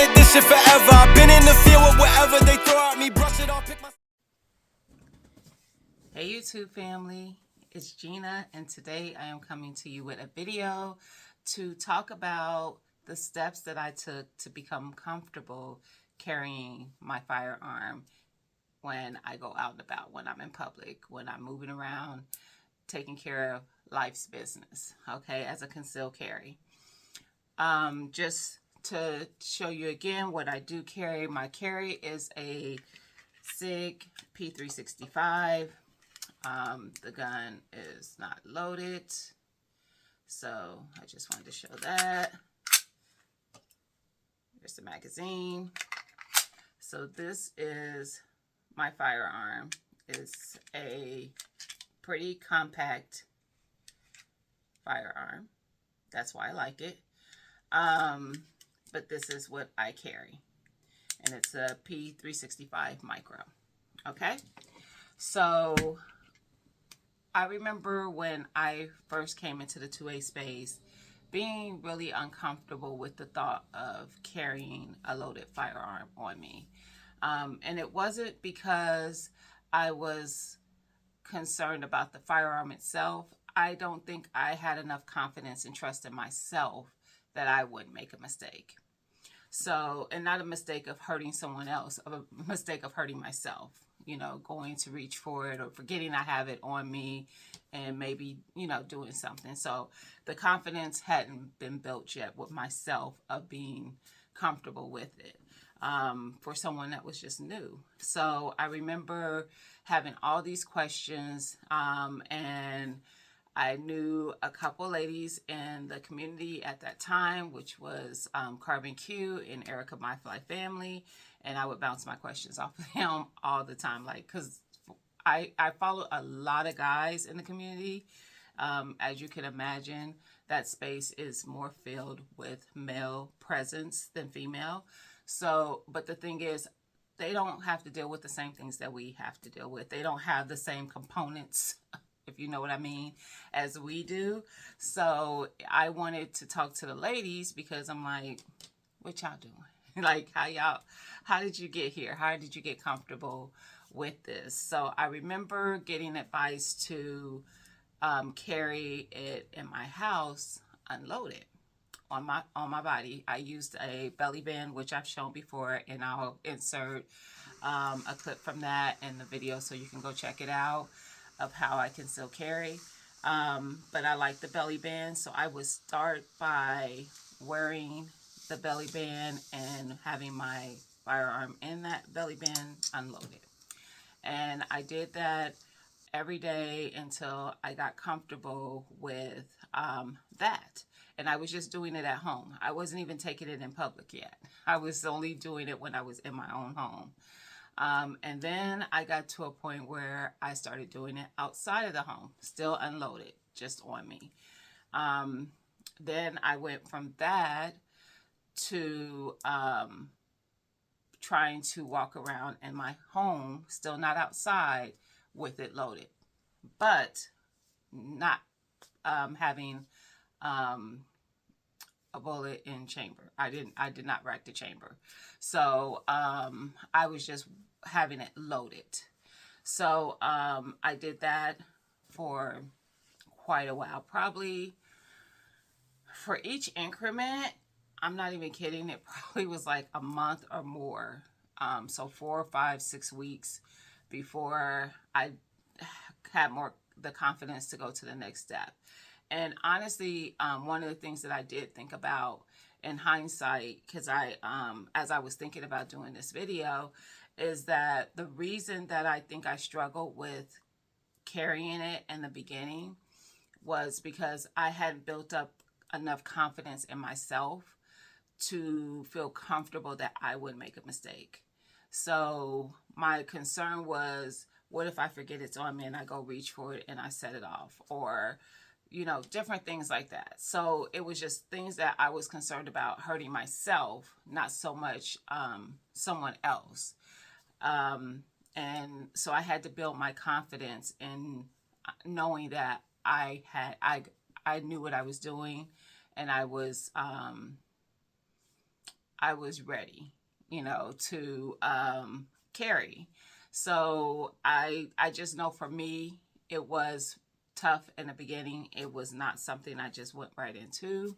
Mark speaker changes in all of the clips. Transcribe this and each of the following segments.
Speaker 1: wanted this shit forever. I've been in the field with whatever they throw at me, brush it off, pick my...
Speaker 2: Hey YouTube family, it's Gina, and today I am coming to you with a video to talk about the steps that I took to become comfortable carrying my firearm when I go out and about, when I'm in public, when I'm moving around, taking care of life's business, okay, as a concealed carry. Just to show you again what I do carry, my carry is a SIG P365. The gun is not loaded, so I just wanted to show that. Here's the magazine. So this is my firearm. It's a pretty compact firearm. That's why I like it. But this is what I carry, and it's a P365 Micro. Okay, so I remember when I first came into the 2A space, being really uncomfortable with the thought of carrying a loaded firearm on me. And it wasn't because I was concerned about the firearm itself. I don't think I had enough confidence and trust in myself that I wouldn't make a mistake. So, and not a mistake of hurting someone else, a mistake of hurting myself, you know, going to reach for it or forgetting I have it on me and maybe, you know, doing something. So the confidence hadn't been built yet with myself of being comfortable with it, for someone that was just new. So I remember having all these questions, and I knew a couple ladies in the community at that time, which was Carbon Q and Erica My Fly Family, and I would bounce my questions off of them all the time, like, because I follow a lot of guys in the community. As you can imagine, that space is more filled with male presence than female. So, but the thing is, they don't have to deal with the same things that we have to deal with. They don't have the same components, if you know what I mean, as we do. So I wanted to talk to the ladies because I'm like, what y'all doing? Like, how did you get here? How did you get comfortable with this? So I remember getting advice to carry it in my house unloaded on my body. I used a belly band, which I've shown before, and I'll insert a clip from that in the video so you can go check it out, of how I can still carry. But I like the belly band, so I would start by wearing the belly band and having my firearm in that belly band unloaded. And I did that every day until I got comfortable with that. And I was just doing it at home. I wasn't even taking it in public yet. I was only doing it when I was in my own home. And then I got to a point where I started doing it outside of the home, still unloaded, just on me. Then I went from that to trying to walk around in my home, still not outside, with it loaded, but not having a bullet in chamber. I did not rack the chamber. So I was just having it loaded. So I did that for quite a while. Probably for each increment, I'm not even kidding, it probably was like a month or more. So 4, 5, 6 weeks before I had the confidence to go to the next step. And honestly, one of the things that I did think about in hindsight, because as I was thinking about doing this video, is that the reason that I think I struggled with carrying it in the beginning was because I hadn't built up enough confidence in myself to feel comfortable that I would make a mistake. So my concern was, what if I forget it's on me and I go reach for it and I set it off? Or, you know, different things like that. So it was just things that I was concerned about hurting myself, not so much someone else. And so I had to build my confidence in knowing that I knew what I was doing, and I was I was ready, you know, to carry. So I just know for me, it was tough in the beginning. It was not something I just went right into.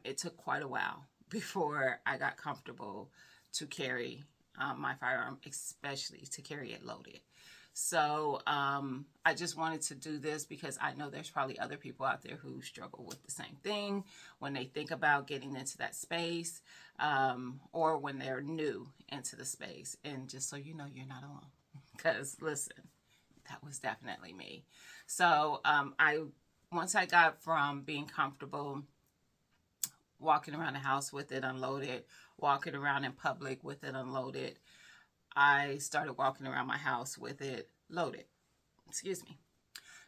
Speaker 2: It took quite a while before I got comfortable to carry my firearm, especially to carry it loaded. So I just wanted to do this because I know there's probably other people out there who struggle with the same thing when they think about getting into that space, or when they're new into the space. And just so you know, you're not alone. Because listen, that was definitely me. So once I got from being comfortable walking around the house with it unloaded, walking around in public with it unloaded, I started walking around my house with it loaded. Excuse me.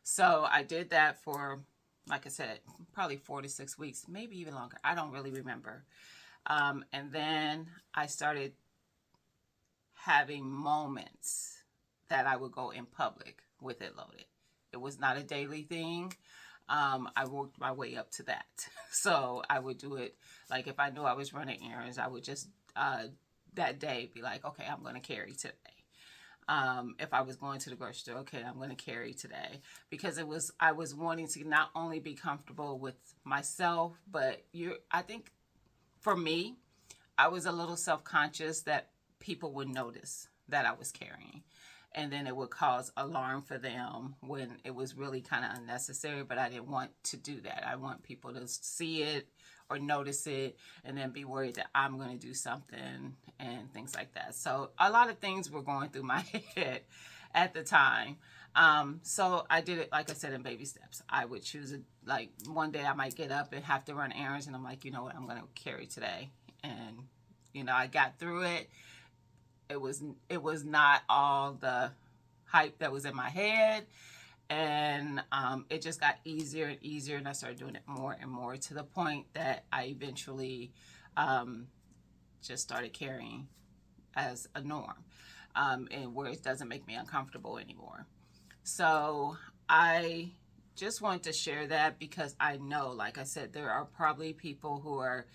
Speaker 2: So I did that for, like I said, probably 4 to 6 weeks, maybe even longer. I don't really remember. And then I started having moments that I would go in public with it loaded. It was not a daily thing. I worked my way up to that. So I would do it, like if I knew I was running errands, I would just that day be like, okay, I'm going to carry today. If I was going to the grocery store, okay, I'm going to carry today, because I was wanting to not only be comfortable with myself, but I think for me, I was a little self-conscious that people would notice that I was carrying. And then it would cause alarm for them when it was really kind of unnecessary. But I didn't want to do that. I want people to see it or notice it and then be worried that I'm going to do something and things like that. So a lot of things were going through my head at the time. So I did it, like I said, in baby steps. I would choose it. Like one day I might get up and have to run errands, and I'm like, you know what, I'm going to carry today. And, you know, I got through it. It was not all the hype that was in my head, and it just got easier and easier, and I started doing it more and more to the point that I eventually just started carrying as a norm, and where it doesn't make me uncomfortable anymore. So I just wanted to share that because I know, like I said, there are probably people who are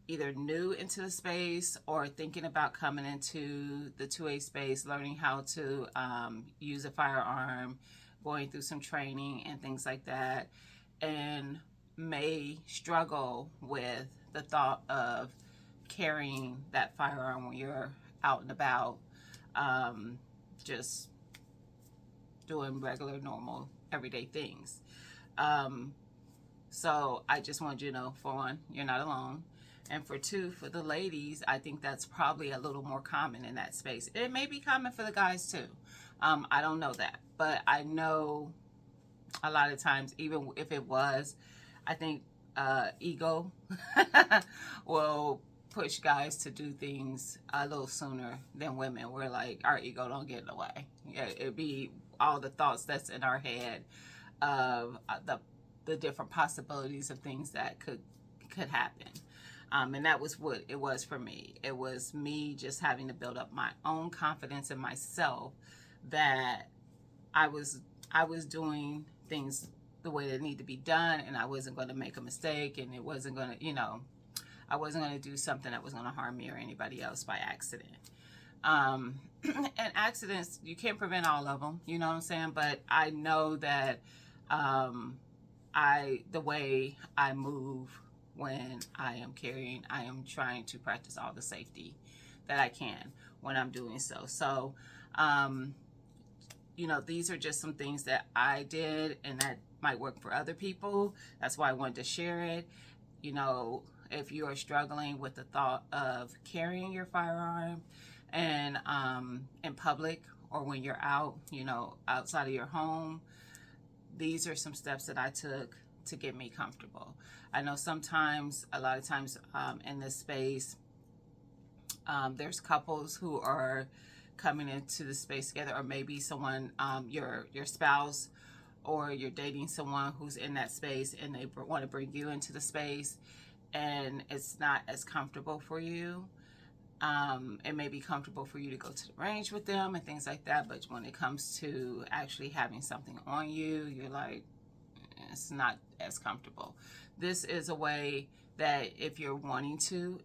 Speaker 2: either new into the space or thinking about coming into the 2A space, learning how to use a firearm, going through some training and things like that, and may struggle with the thought of carrying that firearm when you're out and about, just doing regular, normal, everyday things. So I just want you to know, for one, you're not alone. And for two, for the ladies, I think that's probably a little more common in that space. It may be common for the guys too. I don't know that. But I know a lot of times, even if it was, I think ego will push guys to do things a little sooner than women. We're like, our ego don't get in the way. Yeah, it'd be all the thoughts that's in our head of the different possibilities of things that could happen. And that was what it was for me. It was me just having to build up my own confidence in myself that I was doing things the way they need to be done, and I wasn't going to make a mistake, and it wasn't going to, I wasn't going to do something that was going to harm me or anybody else by accident. And accidents, you can't prevent all of them, you know what I'm saying? But I know that the way I move when I am carrying, I am trying to practice all the safety that I can when I'm doing so. So, these are just some things that I did and that might work for other people. That's why I wanted to share it. If you are struggling with the thought of carrying your firearm and in public, or when you're out, outside of your home, these are some steps that I took to get me comfortable. I know a lot of times in this space, there's couples who are coming into the space together, or maybe someone, your spouse, or you're dating someone who's in that space and they want to bring you into the space, and it's not as comfortable for you. It may be comfortable for you to go to the range with them and things like that, but when it comes to actually having something on you, you're like, it's not as comfortable. This is a way that if you're wanting to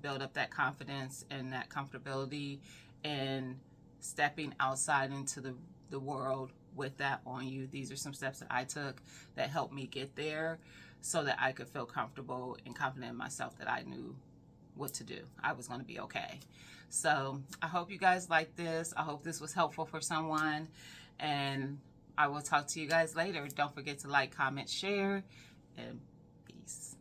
Speaker 2: build up that confidence and that comfortability and stepping outside into the world with that on you, these are some steps that I took that helped me get there so that I could feel comfortable and confident in myself that I knew what to do. I was going to be okay. So I hope you guys like this. I hope this was helpful for someone, and I will talk to you guys later. Don't forget to like, comment, share, and peace.